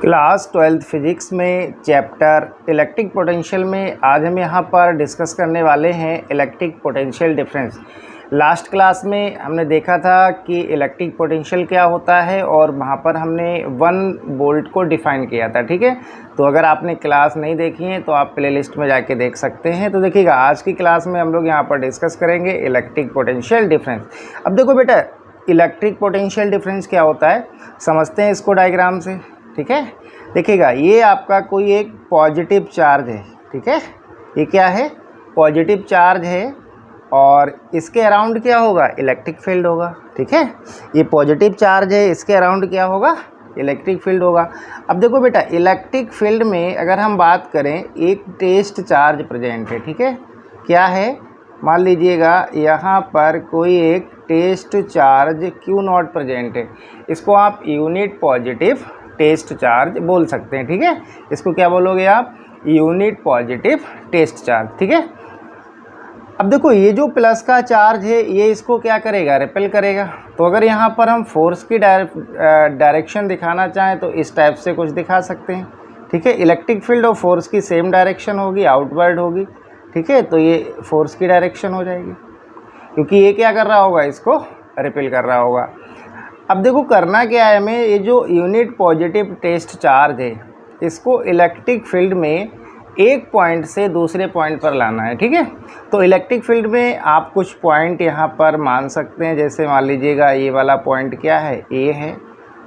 Class 12th physics में chapter electric potential में आज हम यहाँ पर डिस्कस करने वाले हैं electric potential difference. Last class में हमने देखा था कि इलेक्ट्रिक पोटेंशियल क्या होता है और वहाँ पर हमने 1 वोल्ट को डिफ़ाइन किया था। ठीक है, तो अगर आपने क्लास नहीं देखी है तो आप प्लेलिस्ट में जाके देख सकते हैं। तो देखिएगा, आज की क्लास में हम लोग यहाँ पर डिस्कस करेंगे इलेक्ट्रिक पोटेंशियल डिफरेंस। अब देखो बेटा, इलेक्ट्रिक पोटेंशियल डिफरेंस क्या होता है समझते हैं इसको डायग्राम से। ठीक है, देखिएगा, ये आपका कोई एक पॉजिटिव चार्ज है। ठीक है, ये क्या है? पॉजिटिव चार्ज है और इसके अराउंड क्या होगा? इलेक्ट्रिक फील्ड होगा। ठीक है, ये पॉजिटिव चार्ज है, इसके अराउंड क्या होगा? इलेक्ट्रिक फील्ड होगा। अब देखो बेटा, इलेक्ट्रिक फील्ड में अगर हम बात करें, एक टेस्ट चार्ज प्रेजेंट है। ठीक है, क्या है? मान लीजिएगा यहाँ पर कोई एक टेस्ट चार्ज Q0 प्रेजेंट है। इसको आप यूनिट पॉजिटिव टेस्ट चार्ज बोल सकते हैं। ठीक है, इसको क्या बोलोगे आप? Unit positive test charge. ठीक है, अब देखो, ये जो प्लस का चार्ज है ये इसको क्या करेगा? रिपेल करेगा। तो अगर यहाँ पर हम फोर्स की डायरेक्शन दिखाना चाहें तो इस टाइप से कुछ दिखा सकते हैं। ठीक है, इलेक्ट्रिक फील्ड और फोर्स की सेम डायरेक्शन होगी, आउटवर्ड होगी। ठीक है, तो ये फोर्स की डायरेक्शन हो जाएगी क्योंकि ये क्या कर रहा होगा? इसको रिपेल कर रहा होगा। अब देखो, करना क्या है हमें, ये जो यूनिट पॉजिटिव टेस्ट चार्ज है इसको इलेक्ट्रिक फील्ड में एक पॉइंट से दूसरे पॉइंट पर लाना है। ठीक है, तो इलेक्ट्रिक फील्ड में आप कुछ पॉइंट यहाँ पर मान सकते हैं। जैसे मान लीजिएगा, ये वाला पॉइंट क्या है? A है,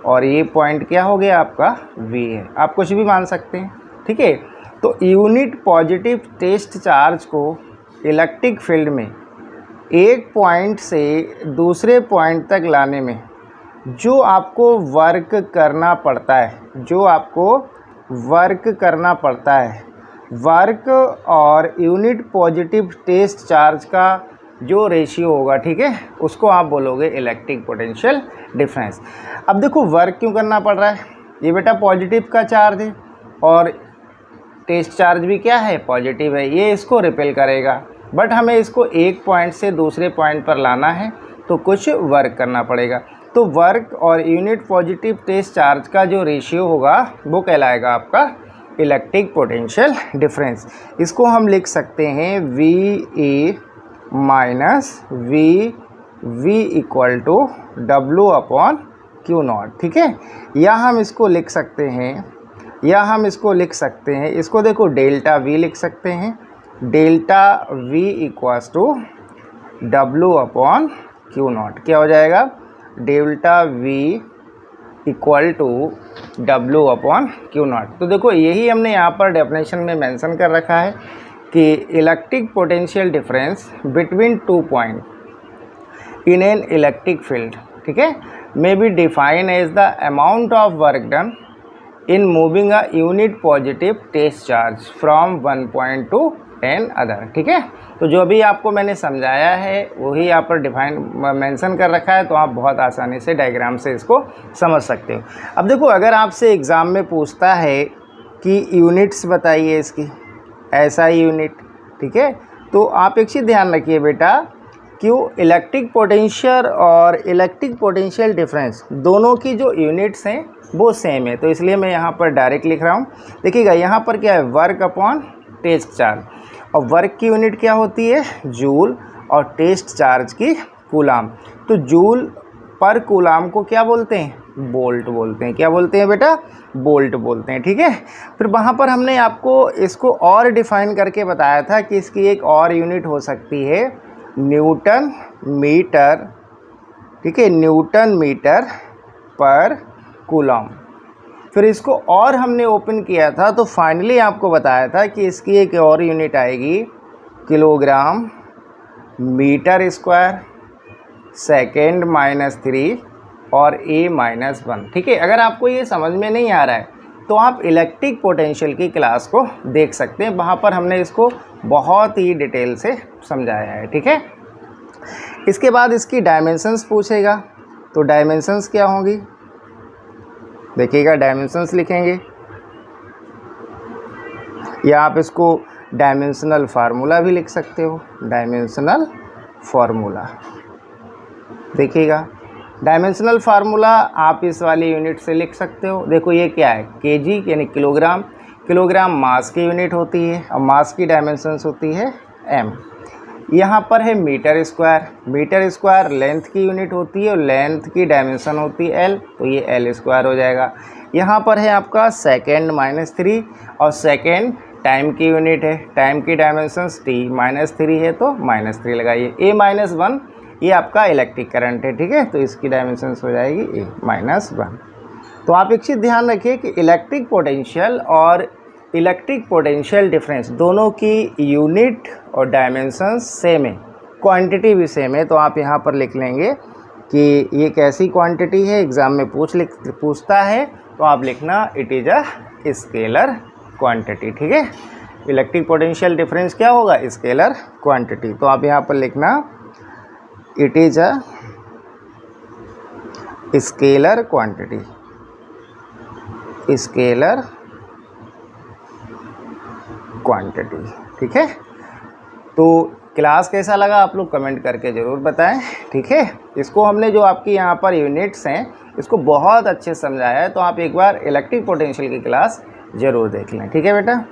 और ये पॉइंट क्या हो गया आपका? V है। आप कुछ भी मान सकते हैं। ठीक है, तो यूनिट पॉजिटिव टेस्ट चार्ज को इलेक्ट्रिक फील्ड में एक पॉइंट से दूसरे पॉइंट तक लाने में जो आपको वर्क करना पड़ता है, जो आपको वर्क करना पड़ता है, वर्क और यूनिट पॉजिटिव टेस्ट चार्ज का जो रेशियो होगा, ठीक है, उसको आप बोलोगे इलेक्ट्रिक पोटेंशियल डिफरेंस। अब देखो, वर्क क्यों करना पड़ रहा है? ये बेटा पॉजिटिव का चार्ज है और टेस्ट चार्ज भी क्या है? पॉजिटिव है। ये इसको रिपेल करेगा, बट हमें इसको एक पॉइंट से दूसरे पॉइंट पर लाना है तो कुछ वर्क करना पड़ेगा। तो वर्क और यूनिट पॉजिटिव टेस्ट चार्ज का जो रेशियो होगा वो कहलाएगा आपका इलेक्ट्रिक पोटेंशियल डिफरेंस। इसको हम लिख सकते हैं VA minus V equal to W/Q0। ठीक है, या हम इसको लिख सकते हैं, इसको देखो डेल्टा V लिख सकते हैं। Delta V equals to W/Q0 क्या हो जाएगा? Delta V equal to W/Q0। तो देखो, यही हमने यहाँ पर डेफिनेशन में मेंशन कर रखा है कि electric potential difference between 2 point in an electric field, ठीक है, may be define as the amount of work done in moving a unit positive test charge from one point to another. ठीक है, तो जो भी आपको मैंने समझाया है वही यहाँ पर डिफाइन मेंशन कर रखा है, तो आप बहुत आसानी से डायग्राम से इसको समझ सकते हो। अब देखो, अगर आपसे एग्ज़ाम में पूछता है कि यूनिट्स बताइए इसकी, SI यूनिट, ठीक है, तो आप एक चीज़ ध्यान रखिए बेटा, क्यों इलेक्ट्रिक पोटेंशियल और इलेक्ट्रिक पोटेंशियल डिफरेंस दोनों की जो यूनिट्स हैं वो सेम है, तो इसलिए मैं यहाँ पर डायरेक्ट लिख रहा हूँ। देखिएगा, यहाँ पर क्या है? वर्क अपॉन टेस्ट चार्ज, और वर्क की यूनिट क्या होती है? जूल, और टेस्ट चार्ज की कूलाम। तो जूल पर कूलाम को क्या बोलते हैं? बोल्ट बोलते हैं। क्या बोलते हैं बेटा? बोल्ट बोलते हैं। ठीक है, फिर वहाँ पर हमने आपको इसको और डिफाइन करके बताया था कि इसकी एक और यूनिट हो सकती है न्यूटन मीटर। ठीक है, न्यूटन मीटर पर कूलाम। फिर इसको और हमने ओपन किया था तो फाइनली आपको बताया था कि इसकी एक और यूनिट आएगी किलोग्राम मीटर स्क्वायर सेकेंड -3 और A-1। ठीक है, अगर आपको ये समझ में नहीं आ रहा है तो आप इलेक्ट्रिक पोटेंशियल की क्लास को देख सकते हैं, वहाँ पर हमने इसको बहुत ही डिटेल से समझाया है। ठीक है, इसके बाद इसकी डायमेंशंस पूछेगा, तो डायमेंशंस क्या होंगी? देखिएगा, डायमेंशंस लिखेंगे या आप इसको डायमेंशनल फार्मूला भी लिख सकते हो। डायमेंशनल फार्मूला देखिएगा, डायमेंशनल फार्मूला आप इस वाली यूनिट से लिख सकते हो। देखो ये क्या है, केजी यानी किलोग्राम, किलोग्राम मास की यूनिट होती है और मास की डायमेंशंस होती है एम। यहाँ पर है metre square, metre square length की यूनिट होती है और लेंथ की डायमेंशन होती है एल, तो ये एल स्क्वायर हो जाएगा। यहाँ पर है आपका सेकेंड -3 और सेकेंड टाइम की यूनिट है, टाइम की डायमेंशंस t -3 है तो -3 लगाइए। a -1 ये आपका इलेक्ट्रिक करंट है, ठीक है, तो इसकी डायमेंशंस हो जाएगी a -1। तो आप एक चीज़ ध्यान रखिए कि इलेक्ट्रिक पोटेंशियल और इलेक्ट्रिक पोटेंशियल डिफरेंस दोनों की यूनिट और डायमेंशंस सेम है, क्वांटिटी भी सेम है। तो आप यहाँ पर लिख लेंगे कि ये कैसी क्वांटिटी है, एग्ज़ाम में पूछता है तो आप लिखना it is a scalar quantity, ठीक है। इलेक्ट्रिक पोटेंशियल डिफरेंस क्या होगा, स्केलर क्वांटिटी। तो आप यहाँ पर लिखना it is a scalar quantity, scalar quantity, ठीक है। तो क्लास कैसा लगा आप लोग कमेंट करके ज़रूर बताएं, ठीक है। इसको हमने जो आपकी यहाँ पर यूनिट्स हैं इसको बहुत अच्छे से समझाया है, तो आप एक बार इलेक्ट्रिक पोटेंशियल की क्लास ज़रूर देख लें, ठीक है बेटा।